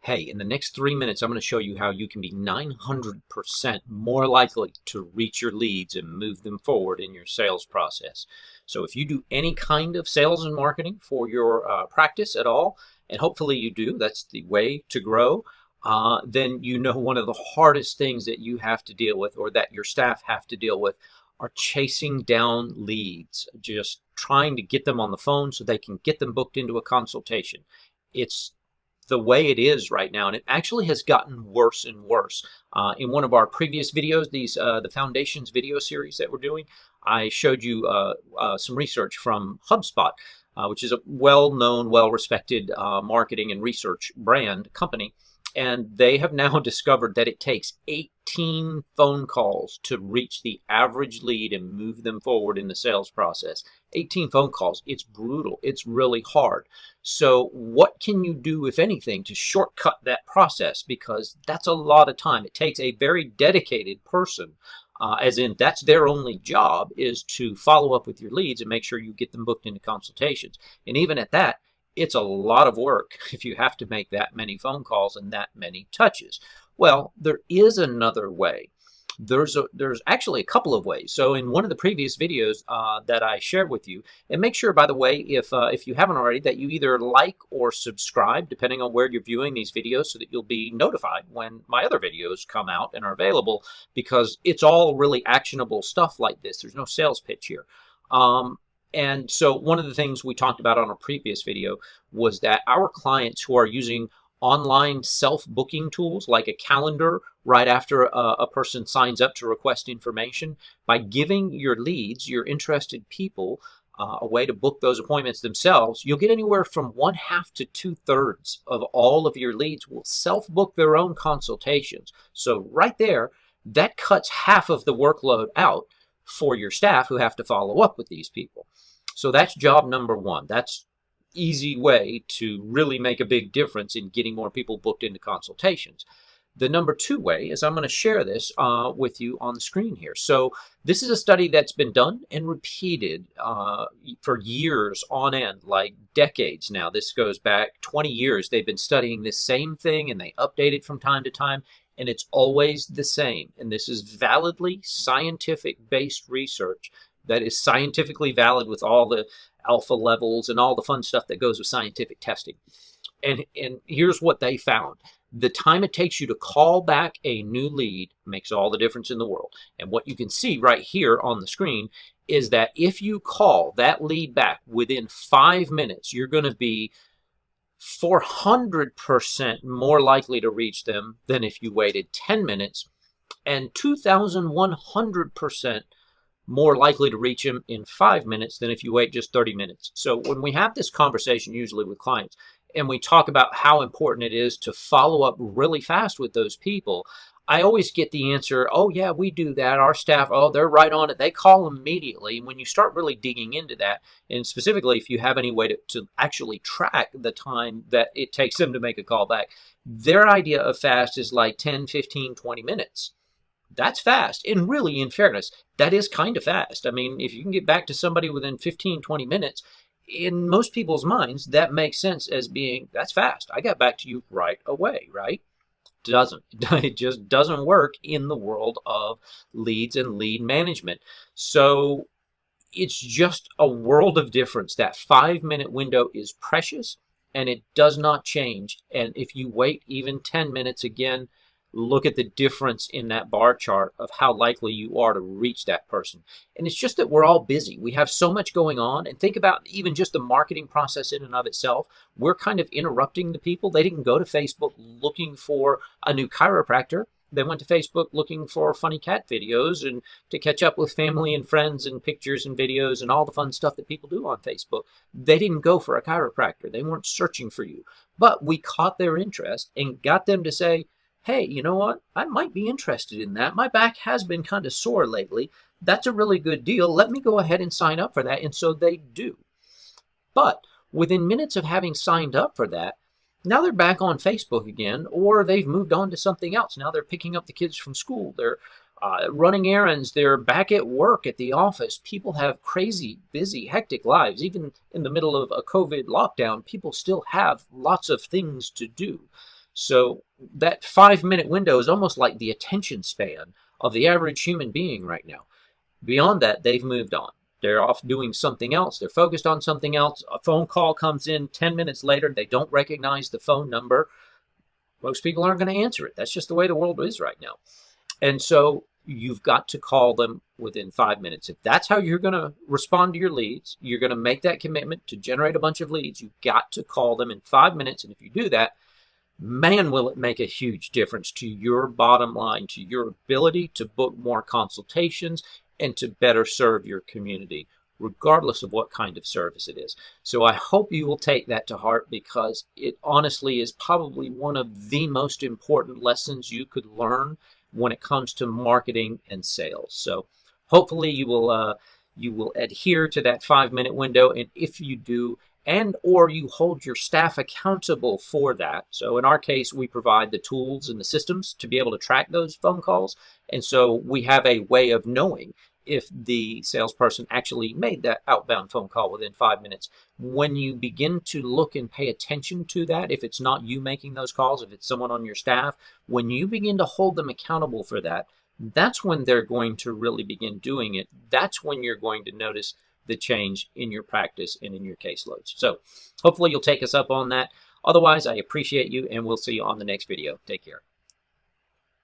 Hey, in the next 3 minutes, I'm going to show you how you can be 900% more likely to reach your leads and move them forward in your sales process. So if you do any kind of sales and marketing for your practice at all, and hopefully you do, that's the way to grow, then you know one of the hardest things that you have to deal with or that your staff have to deal with are chasing down leads, just trying to get them on the phone so they can get them booked into a consultation. It's the way it is right now, and it actually has gotten worse and worse. In one of our previous videos, the Foundations video series that we're doing, I showed you some research from Hubspot, which is a well-known, well-respected marketing and research brand company. And they have now discovered that it takes 18 phone calls to reach the average lead and move them forward in the sales process. 18 phone calls. It's brutal. It's really hard. So what can you do, if anything, to shortcut that process? Because that's a lot of time. It takes a very dedicated person, as in that's their only job, is to follow up with your leads and make sure you get them booked into consultations. And even at that, it's a lot of work if you have to make that many phone calls and that many touches. Well, there is another way. There's actually a couple of ways. So in one of the previous videos that I shared with you, and make sure, by the way, if you haven't already, that you either like or subscribe, depending on where you're viewing these videos, so that you'll be notified when my other videos come out and are available, because it's all really actionable stuff like this. There's no sales pitch here. And so one of the things we talked about on a previous video was that our clients who are using online self-booking tools like a calendar right after a person signs up to request information, by giving your leads, your interested people, a way to book those appointments themselves, you'll get anywhere from 1/2 to 2/3 of all of your leads will self-book their own consultations. So right there, that cuts half of the workload out for your staff who have to follow up with these people. So that's job number one. That's easy way to really make a big difference in getting more people booked into consultations. The number two way is I'm going to share this with you on the screen here. So this is a study that's been done and repeated for years on end, like decades now. This goes back 20 years. They've been studying this same thing, and they update it from time to time, and it's always the same. And this is validly scientific-based research that is scientifically valid with all the alpha levels and all the fun stuff that goes with scientific testing. And here's what they found. The time it takes you to call back a new lead makes all the difference in the world. And what you can see right here on the screen is that if you call that lead back within 5 minutes, you're going to be 400% more likely to reach them than if you waited 10 minutes, and 2,100% more likely to reach them in 5 minutes than if you wait just 30 minutes. So when we have this conversation, usually with clients, and we talk about how important it is to follow up really fast with those people, I always get the answer, oh yeah, we do that. Our staff, oh, they're right on it. They call immediately. And when you start really digging into that, and specifically if you have any way to actually track the time that it takes them to make a call back, their idea of fast is like 10, 15, 20 minutes. That's fast. And really, in fairness, that is kind of fast. I mean, if you can get back to somebody within 15, 20 minutes, in most people's minds, that makes sense as being, that's fast. I got back to you right away, right? It doesn't. It just doesn't work in the world of leads and lead management. So it's just a world of difference. That 5-minute window is precious, and it does not change. And if you wait even 10 minutes again, look at the difference in that bar chart of how likely you are to reach that person. And it's just that we're all busy. We have so much going on. And think about even just the marketing process in and of itself. We're kind of interrupting the people. They didn't go to Facebook looking for a new chiropractor. They went to Facebook looking for funny cat videos and to catch up with family and friends and pictures and videos and all the fun stuff that people do on Facebook. They didn't go for a chiropractor. They weren't searching for you. But we caught their interest and got them to say, hey, you know what? I might be interested in that. My back has been kind of sore lately. That's a really good deal. Let me go ahead and sign up for that. And so they do. But within minutes of having signed up for that, now they're back on Facebook again, or they've moved on to something else. Now they're picking up the kids from school. They're running errands. They're back at work at the office. People have crazy, busy, hectic lives. Even in the middle of a COVID lockdown, people still have lots of things to do. So that 5-minute window is almost like the attention span of the average human being right now. Beyond that, they've moved on. They're off doing something else. They're focused on something else. A phone call comes in 10 minutes later. They don't recognize the phone number. Most people aren't going to answer it. That's just the way the world is right now. And so you've got to call them within 5 minutes. If that's how you're going to respond to your leads, you're going to make that commitment to generate a bunch of leads, you've got to call them in 5 minutes. And if you do that, man, will it make a huge difference to your bottom line, to your ability to book more consultations and to better serve your community, regardless of what kind of service it is. So I hope you will take that to heart, because it honestly is probably one of the most important lessons you could learn when it comes to marketing and sales. So hopefully you will adhere to that 5-minute window, and if you do, and or you hold your staff accountable for that. So in our case, we provide the tools and the systems to be able to track those phone calls, and so we have a way of knowing if the salesperson actually made that outbound phone call within 5 minutes. When you begin to look and pay attention to that, if it's not you making those calls, if it's someone on your staff, when you begin to hold them accountable for that, that's when they're going to really begin doing it. That's when you're going to notice the change in your practice and in your caseloads. So hopefully you'll take us up on that. Otherwise, I appreciate you, and we'll see you on the next video. Take care.